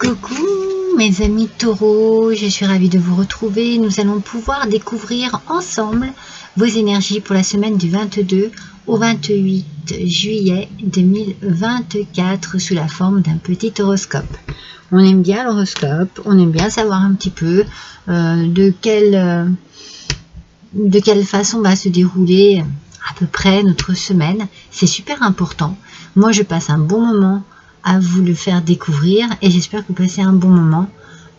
Coucou mes amis taureaux, je suis ravie de vous retrouver. Nous allons pouvoir découvrir ensemble vos énergies pour la semaine du 22 au 28 juillet 2024 sous la forme d'un petit horoscope. On aime bien l'horoscope, on aime bien savoir un petit peu de quelle façon va se dérouler à peu près notre semaine. C'est super important. Moi, je passe un bon moment à vous le faire découvrir et j'espère que vous passez un bon moment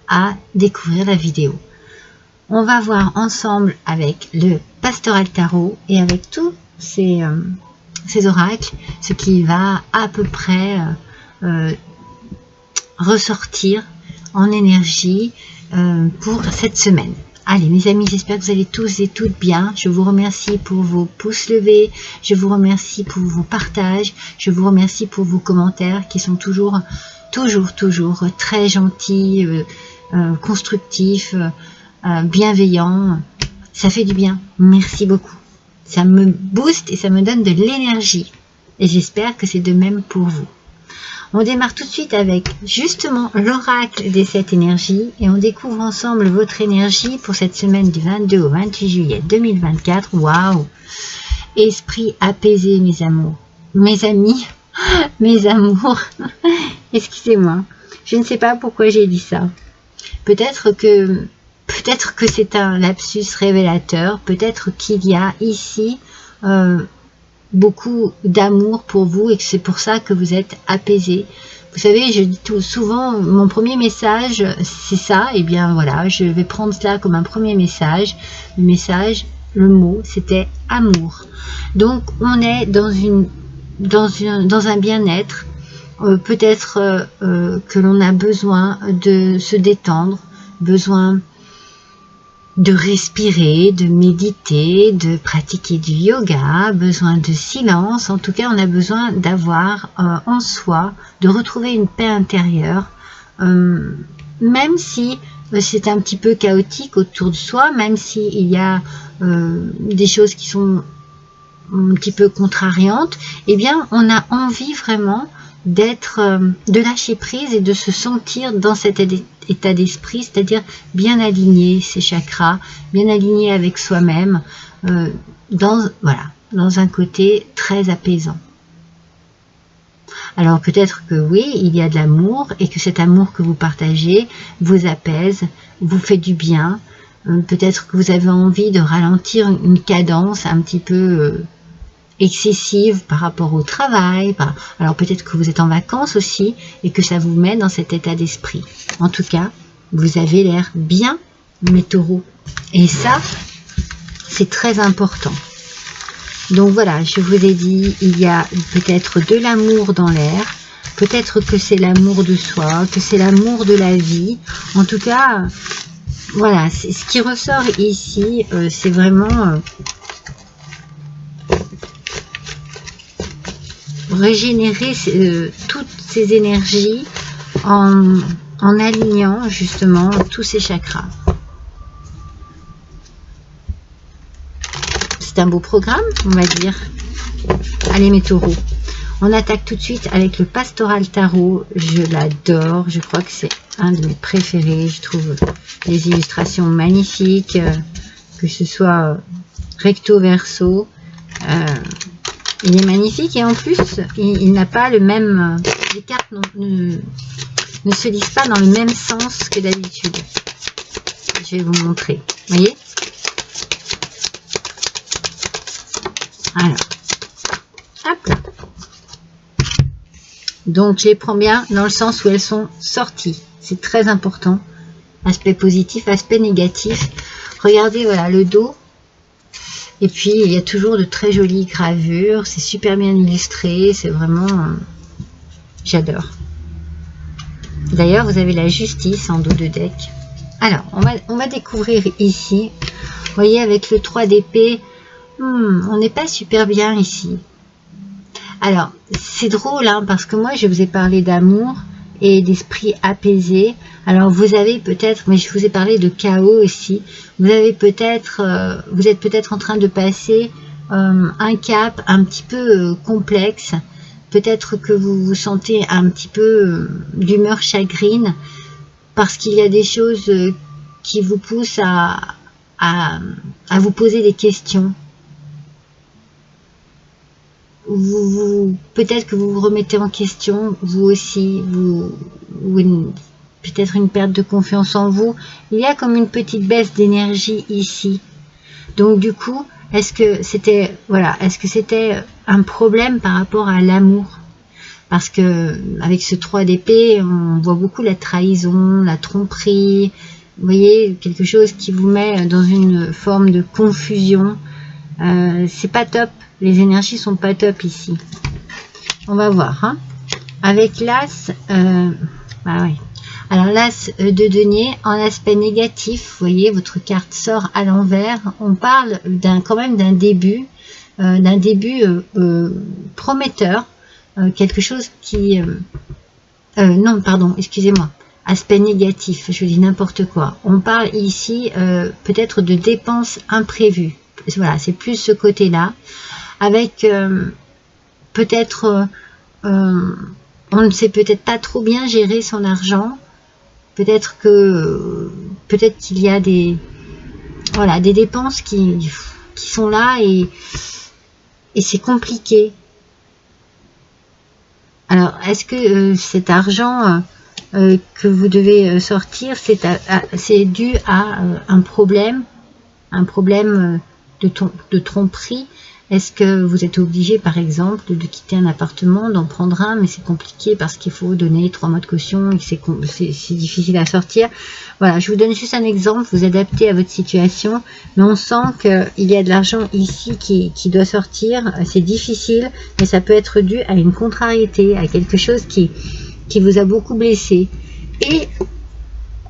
à découvrir la vidéo. On va voir ensemble avec le Pastoral Tarot et avec tous ces oracles ce qui va à peu près ressortir en énergie pour cette semaine. Allez mes amis, j'espère que vous allez tous et toutes bien. Je vous remercie pour vos pouces levés, je vous remercie pour vos partages, je vous remercie pour vos commentaires qui sont toujours très gentils, constructifs, bienveillants. Ça fait du bien, merci beaucoup. Ça me booste et ça me donne de l'énergie. Et j'espère que c'est de même pour vous. On démarre tout de suite avec justement l'oracle des 7 énergies et on découvre ensemble votre énergie pour cette semaine du 22 au 28 juillet 2024. Waouh! Esprit apaisé mes amours, mes amis, mes amours. Excusez-moi, je ne sais pas pourquoi j'ai dit ça. Peut-être que c'est un lapsus révélateur, peut-être qu'il y a ici beaucoup d'amour pour vous et que c'est pour ça que vous êtes apaisé. Vous savez, je dis tout souvent, mon premier message, c'est ça, et bien voilà, je vais prendre cela comme un premier message. Le message, le mot, c'était amour. Donc, on est dans un bien-être, peut-être que l'on a besoin de se détendre, besoin de respirer, de méditer, de pratiquer du yoga, besoin de silence. En tout cas, on a besoin d'avoir en soi, de retrouver une paix intérieure, même si c'est un petit peu chaotique autour de soi, même s'il y a des choses qui sont un petit peu contrariantes, eh bien, on a envie vraiment de lâcher prise et de se sentir dans cet état d'esprit, c'est-à-dire bien aligné ses chakras, bien aligné avec soi-même, dans un côté très apaisant. Alors peut-être que oui, il y a de l'amour et que cet amour que vous partagez vous apaise, vous fait du bien. Peut-être que vous avez envie de ralentir une cadence un petit peu excessive par rapport au travail. Alors peut-être que vous êtes en vacances aussi et que ça vous met dans cet état d'esprit. En tout cas, vous avez l'air bien, mes taureaux. Et ça, c'est très important. Donc voilà, je vous ai dit, il y a peut-être de l'amour dans l'air. Peut-être que c'est l'amour de soi, que c'est l'amour de la vie. En tout cas, voilà, ce qui ressort ici, c'est vraiment régénérer toutes ces énergies en alignant justement tous ces chakras. C'est un beau programme, on va dire. Allez mes taureaux, on attaque tout de suite avec le Pastoral Tarot. Je l'adore, je crois que c'est un de mes préférés. Je trouve les illustrations magnifiques, que ce soit recto verso. Il est magnifique et en plus, il n'a pas le même... les cartes ne se lisent pas dans le même sens que d'habitude. Je vais vous montrer. Vous voyez? Alors, hop là. Donc, je les prends bien dans le sens où elles sont sorties. C'est très important. Aspect positif, aspect négatif. Regardez, voilà, le dos. Et puis, il y a toujours de très jolies gravures. C'est super bien illustré. C'est vraiment... j'adore. D'ailleurs, vous avez la justice en dos de deck. Alors, on va découvrir ici. Vous voyez, avec le 3 d'épée, on n'est pas super bien ici. Alors, c'est drôle, hein, parce que moi, je vous ai parlé d'amour et d'esprit apaisé. Alors, vous avez peut-être, mais je vous ai parlé de chaos aussi. Vous êtes peut-être en train de passer un cap un petit peu complexe. Peut-être que vous vous sentez un petit peu d'humeur chagrine. parce qu'il y a des choses qui vous poussent à vous poser des questions. Peut-être que vous vous remettez en question, vous aussi, peut-être une perte de confiance en vous. Il y a comme une petite baisse d'énergie ici. Donc du coup, est-ce que c'était un problème par rapport à l'amour? Parce que avec ce 3 d'épée, on voit beaucoup la trahison, la tromperie. Vous voyez, quelque chose qui vous met dans une forme de confusion. C'est pas top. Les énergies sont pas top ici. On va voir. Hein. Avec l'As, bah ouais. Alors l'As de denier, en aspect négatif, vous voyez, votre carte sort à l'envers. On parle quand même d'un début prometteur, quelque chose qui... non, pardon, excusez-moi. Aspect négatif, je dis n'importe quoi. On parle ici peut-être de dépenses imprévues. Voilà, c'est plus ce côté-là. Avec peut-être... on ne sait peut-être pas trop bien gérer son argent. Peut-être qu'il y a des dépenses qui sont là et c'est compliqué. Alors, est-ce que cet argent que vous devez sortir, c'est dû à un problème de tromperie? Est-ce que vous êtes obligé, par exemple, de quitter un appartement, d'en prendre un, mais c'est compliqué parce qu'il faut donner 3 mois de caution et que c'est difficile à sortir? Voilà, je vous donne juste un exemple, vous adaptez à votre situation, mais on sent qu'il y a de l'argent ici qui doit sortir. C'est difficile, mais ça peut être dû à une contrariété, à quelque chose qui vous a beaucoup blessé. Et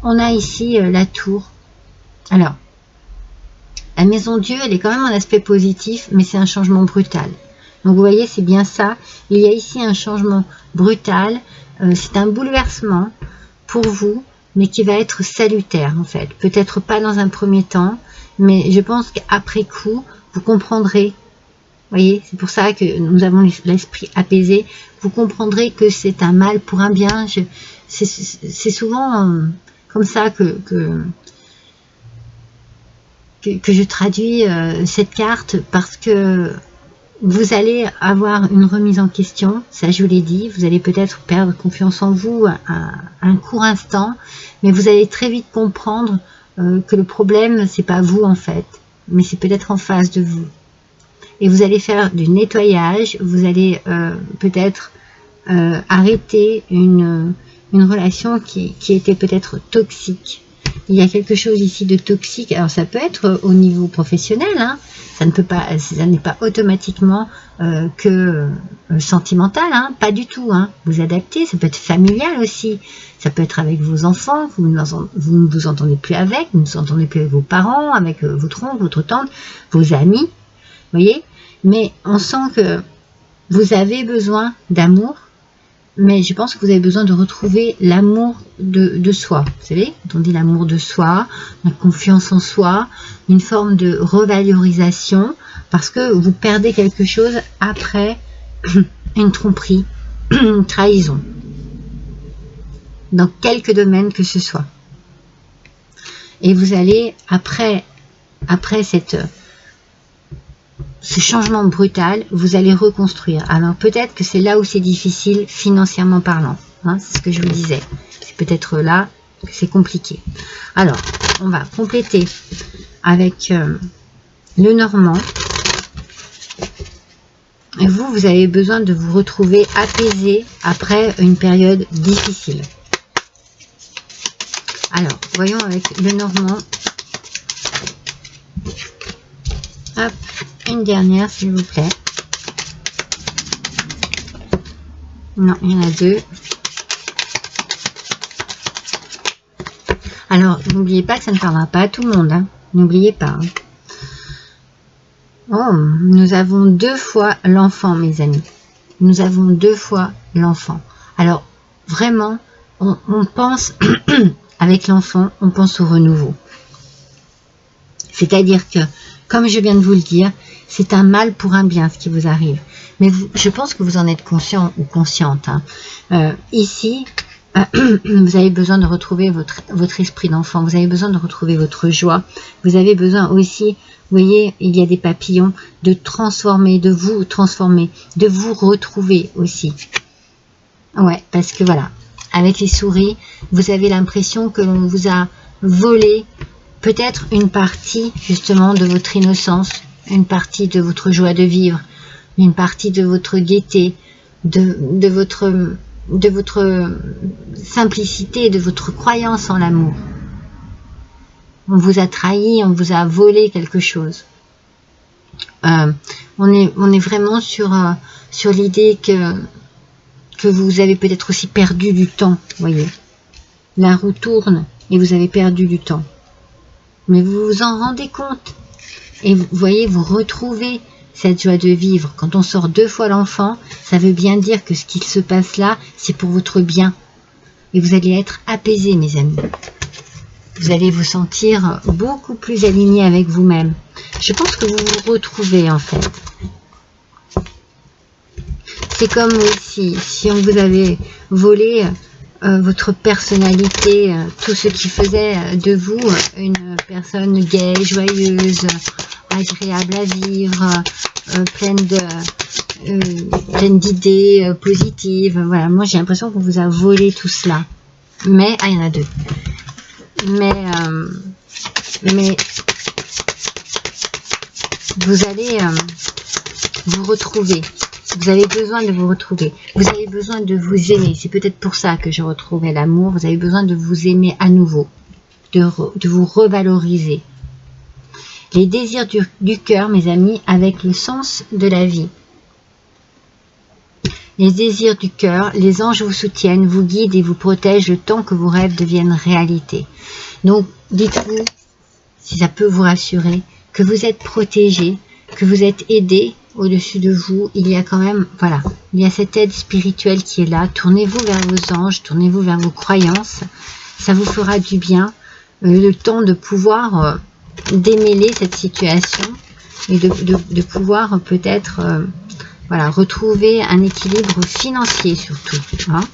on a ici la tour. Alors, la maison Dieu, elle est quand même en aspect positif, mais c'est un changement brutal. Donc vous voyez, c'est bien ça. Il y a ici un changement brutal. C'est un bouleversement pour vous, mais qui va être salutaire en fait. Peut-être pas dans un premier temps, mais je pense qu'après coup, vous comprendrez. Vous voyez, c'est pour ça que nous avons l'esprit apaisé. Vous comprendrez que c'est un mal pour un bien. C'est souvent comme ça que je traduis cette carte, parce que vous allez avoir une remise en question, ça je vous l'ai dit, vous allez peut-être perdre confiance en vous à un court instant, mais vous allez très vite comprendre que le problème, c'est pas vous en fait, mais c'est peut-être en face de vous. Et vous allez faire du nettoyage, vous allez peut-être arrêter une relation qui était peut-être toxique. Il y a quelque chose ici de toxique. Alors ça peut être au niveau professionnel, hein. Ça n'est pas automatiquement que sentimental, hein. Pas du tout, hein. Vous adaptez, ça peut être familial aussi. Ça peut être avec vos enfants, vous ne vous entendez plus avec, vous ne vous entendez plus avec vos parents, avec votre oncle, votre tante, vos amis, vous voyez. Mais on sent que vous avez besoin d'amour. Mais je pense que vous avez besoin de retrouver l'amour de soi. Vous savez, quand on dit l'amour de soi, la confiance en soi, une forme de revalorisation, parce que vous perdez quelque chose après une tromperie, une trahison, dans quelque domaine que ce soit. Et vous allez, après ce changement brutal, vous allez reconstruire. Alors peut-être que c'est là où c'est difficile financièrement parlant, hein, c'est ce que je vous disais. C'est peut-être là que c'est compliqué. Alors, on va compléter avec le Normand. Et vous avez besoin de vous retrouver apaisé après une période difficile. Alors, voyons avec le Normand. Hop. Une dernière, s'il vous plaît. Non, il y en a 2. Alors, n'oubliez pas que ça ne parlera pas à tout le monde. Hein. N'oubliez pas. Hein. Oh, nous avons 2 fois l'enfant, mes amis. Nous avons 2 fois l'enfant. Alors, vraiment, on pense, avec l'enfant, on pense au renouveau. C'est-à-dire que, comme je viens de vous le dire, c'est un mal pour un bien ce qui vous arrive. Mais je pense que vous en êtes conscient ou consciente. Hein. Ici, Vous avez besoin de retrouver votre esprit d'enfant. Vous avez besoin de retrouver votre joie. Vous avez besoin aussi, vous voyez, il y a des papillons, de transformer, de vous transformer, de vous retrouver aussi. Ouais, parce que voilà, avec les souris, vous avez l'impression que l'on vous a volé peut-être une partie justement de votre innocence, une partie de votre joie de vivre, une partie de votre gaieté, de votre simplicité, de votre croyance en l'amour. On vous a trahi, on vous a volé quelque chose. On est vraiment sur l'idée que vous avez peut-être aussi perdu du temps, voyez. La roue tourne et vous avez perdu du temps. Mais vous vous en rendez compte. Et vous voyez, vous retrouvez cette joie de vivre. Quand on sort 2 fois l'enfant, ça veut bien dire que ce qui se passe là, c'est pour votre bien. Et vous allez être apaisé, mes amis. Vous allez vous sentir beaucoup plus aligné avec vous-même. Je pense que vous vous retrouvez, en fait. C'est comme si on vous avait volé votre personnalité, tout ce qui faisait de vous une personne gaie, joyeuse, agréable à vivre, pleine d'idées positives. Voilà, moi j'ai l'impression qu'on vous a volé tout cela. Mais, il y en a 2. Mais vous allez vous retrouver. Vous avez besoin de vous retrouver. Vous avez besoin de vous aimer. C'est peut-être pour ça que je retrouvais l'amour. Vous avez besoin de vous aimer à nouveau. De vous revaloriser. Les désirs du cœur, mes amis, avec le sens de la vie. Les désirs du cœur, les anges vous soutiennent, vous guident et vous protègent le temps que vos rêves deviennent réalité. Donc, dites-vous, si ça peut vous rassurer, que vous êtes protégé, que vous êtes aidé. Au-dessus de vous, il y a quand même, voilà, il y a cette aide spirituelle qui est là. Tournez-vous vers vos anges, tournez-vous vers vos croyances. Ça vous fera du bien. Le temps de pouvoir démêler cette situation et de pouvoir peut-être voilà, retrouver un équilibre financier surtout. Hein.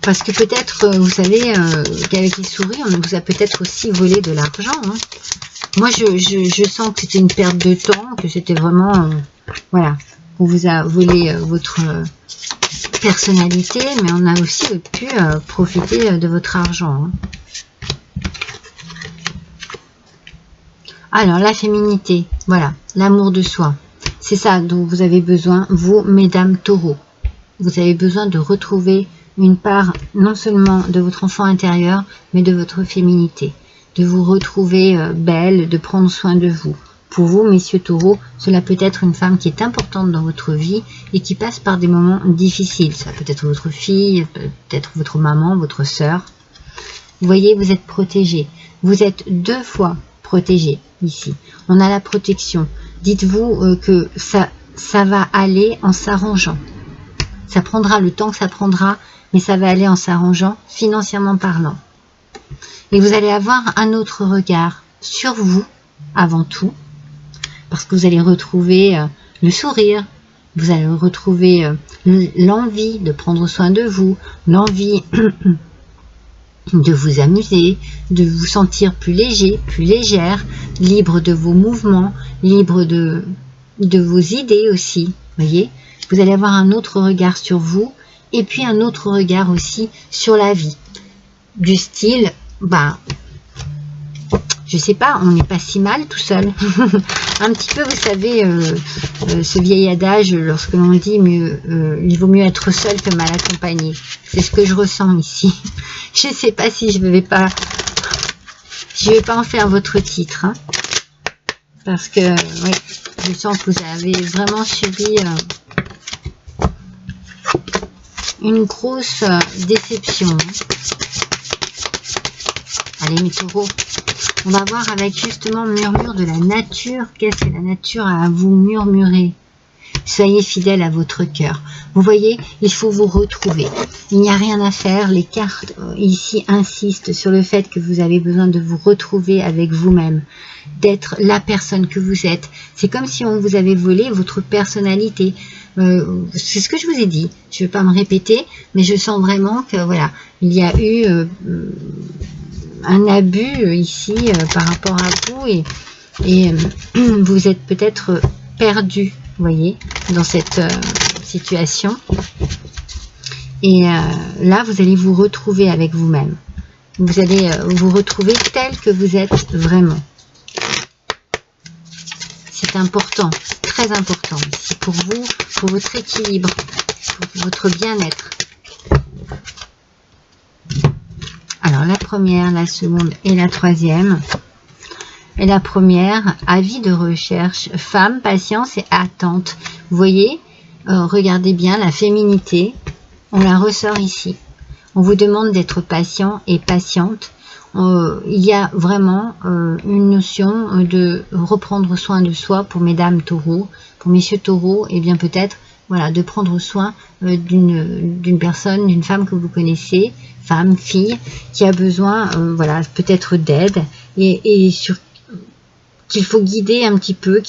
Parce que peut-être, vous savez, qu'avec les souris, on vous a peut-être aussi volé de l'argent. Hein. Moi, je sens que c'était une perte de temps, que c'était vraiment, voilà, on vous a volé votre personnalité, mais on a aussi pu profiter de votre argent. Hein. Alors, la féminité, voilà, l'amour de soi. C'est ça dont vous avez besoin, vous, mesdames taureaux. Vous avez besoin de retrouver une part, non seulement de votre enfant intérieur, mais de votre féminité. De vous retrouver belle, de prendre soin de vous. Pour vous, messieurs taureaux, cela peut être une femme qui est importante dans votre vie et qui passe par des moments difficiles. Ça peut être votre fille, peut-être votre maman, votre sœur. Vous voyez, vous êtes protégés. Vous êtes 2 fois protégés ici. On a la protection. Dites-vous que ça va aller en s'arrangeant. Ça prendra le temps que ça prendra, mais ça va aller en s'arrangeant, financièrement parlant. Et vous allez avoir un autre regard sur vous, avant tout, parce que vous allez retrouver le sourire, vous allez retrouver l'envie de prendre soin de vous, l'envie de vous amuser, de vous sentir plus léger, plus légère, libre de vos mouvements, libre de vos idées aussi, voyez. Vous allez avoir un autre regard sur vous, et puis un autre regard aussi sur la vie, du style... je sais pas, on n'est pas si mal tout seul. Un petit peu, vous savez, ce vieil adage, lorsque l'on dit il vaut mieux être seul que mal accompagné. C'est ce que je ressens ici. Je ne sais pas si je vais pas en faire votre titre. Hein, parce que, oui, je sens que vous avez vraiment subi une grosse déception. Allez, mes taureaux, on va voir avec justement murmure de la nature. Qu'est-ce que la nature a à vous murmurer? Soyez fidèles à votre cœur. Vous voyez, il faut vous retrouver. Il n'y a rien à faire. Les cartes ici insistent sur le fait que vous avez besoin de vous retrouver avec vous-même, d'être la personne que vous êtes. C'est comme si on vous avait volé votre personnalité, c'est ce que je vous ai dit. Je ne vais pas me répéter, mais je sens vraiment que voilà, il y a eu un abus ici par rapport à vous et vous êtes peut-être perdu, vous voyez, dans cette situation. Et là, vous allez vous retrouver avec vous-même. Vous allez vous retrouver tel que vous êtes vraiment. C'est important, c'est très important ici pour vous, pour votre équilibre, pour votre bien-être. Alors la première, la seconde et la troisième. Et la première, avis de recherche, femme, patience et attente. Vous voyez, regardez bien la féminité, on la ressort ici. On vous demande d'être patient et patiente. Il y a vraiment une notion de reprendre soin de soi pour mesdames taureaux, pour messieurs taureaux, et bien peut-être voilà, de prendre soin d'une personne, d'une femme que vous connaissez, femme, fille, qui a besoin voilà, peut-être d'aide et qu'il faut guider un petit peu,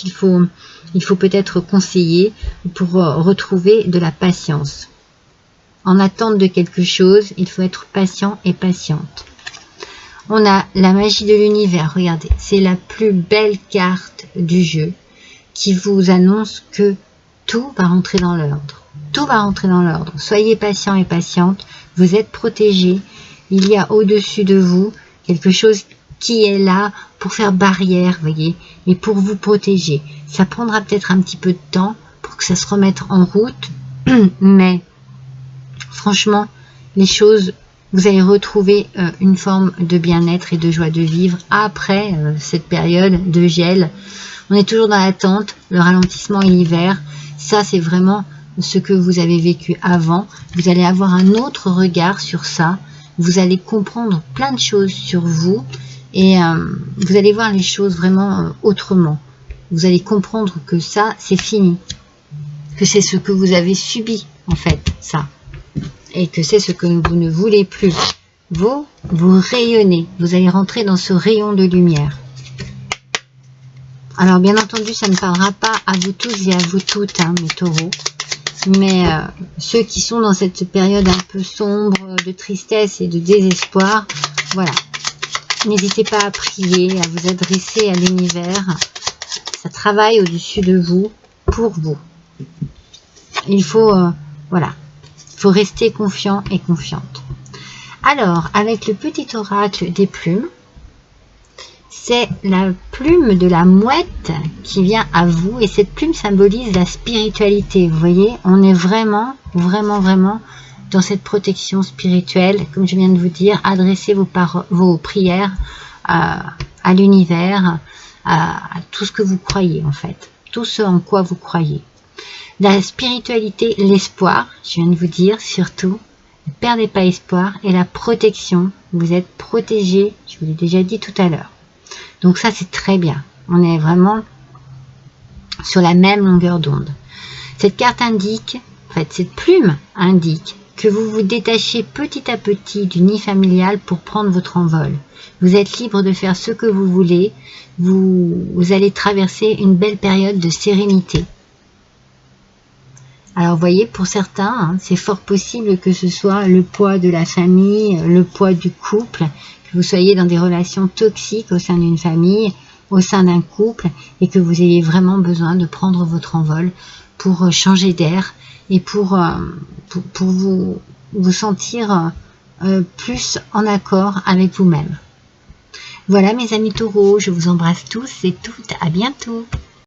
il faut peut-être conseiller pour retrouver de la patience. En attente de quelque chose, il faut être patient et patiente. On a la magie de l'univers, regardez, c'est la plus belle carte du jeu qui vous annonce que tout va rentrer dans l'ordre. Tout va rentrer dans l'ordre. Soyez patient et patiente, vous êtes protégés. Il y a au-dessus de vous quelque chose qui est là pour faire barrière, voyez, et pour vous protéger. Ça prendra peut-être un petit peu de temps pour que ça se remette en route, mais franchement, les choses, vous allez retrouver une forme de bien-être et de joie de vivre après cette période de gel. On est toujours dans l'attente, le ralentissement et l'hiver. Ça, c'est vraiment ce que vous avez vécu avant. Vous allez avoir un autre regard sur ça. Vous allez comprendre plein de choses sur vous et vous allez voir les choses vraiment autrement. Vous allez comprendre que ça, c'est fini. Que c'est ce que vous avez subi, en fait, ça. Et que c'est ce que vous ne voulez plus. Vous rayonnez. Vous allez rentrer dans ce rayon de lumière. Alors, bien entendu, ça ne parlera pas à vous tous et à vous toutes, hein, mes taureaux. Mais ceux qui sont dans cette période un peu sombre, de tristesse et de désespoir, voilà. N'hésitez pas à prier, à vous adresser à l'univers. Ça travaille au-dessus de vous, pour vous. Il faut, voilà, il faut rester confiant et confiante. Alors, avec le petit oracle des plumes, c'est la plume de la mouette qui vient à vous. Et cette plume symbolise la spiritualité. Vous voyez, on est vraiment, vraiment, vraiment dans cette protection spirituelle. Comme je viens de vous dire, adressez vos prières à l'univers, à tout ce que vous croyez en fait. Tout ce en quoi vous croyez. La spiritualité, l'espoir, je viens de vous dire, surtout, ne perdez pas espoir. Et la protection, vous êtes protégé, je vous l'ai déjà dit tout à l'heure. Donc ça, c'est très bien. On est vraiment sur la même longueur d'onde. Cette carte indique, en fait, cette plume indique que vous vous détachez petit à petit du nid familial pour prendre votre envol. Vous êtes libre de faire ce que vous voulez. Vous allez traverser une belle période de sérénité. Alors, vous voyez, pour certains, hein, c'est fort possible que ce soit le poids de la famille, le poids du couple, que vous soyez dans des relations toxiques au sein d'une famille, au sein d'un couple, et que vous ayez vraiment besoin de prendre votre envol pour changer d'air et pour vous sentir plus en accord avec vous-même. Voilà mes amis taureaux, je vous embrasse tous et toutes, à bientôt.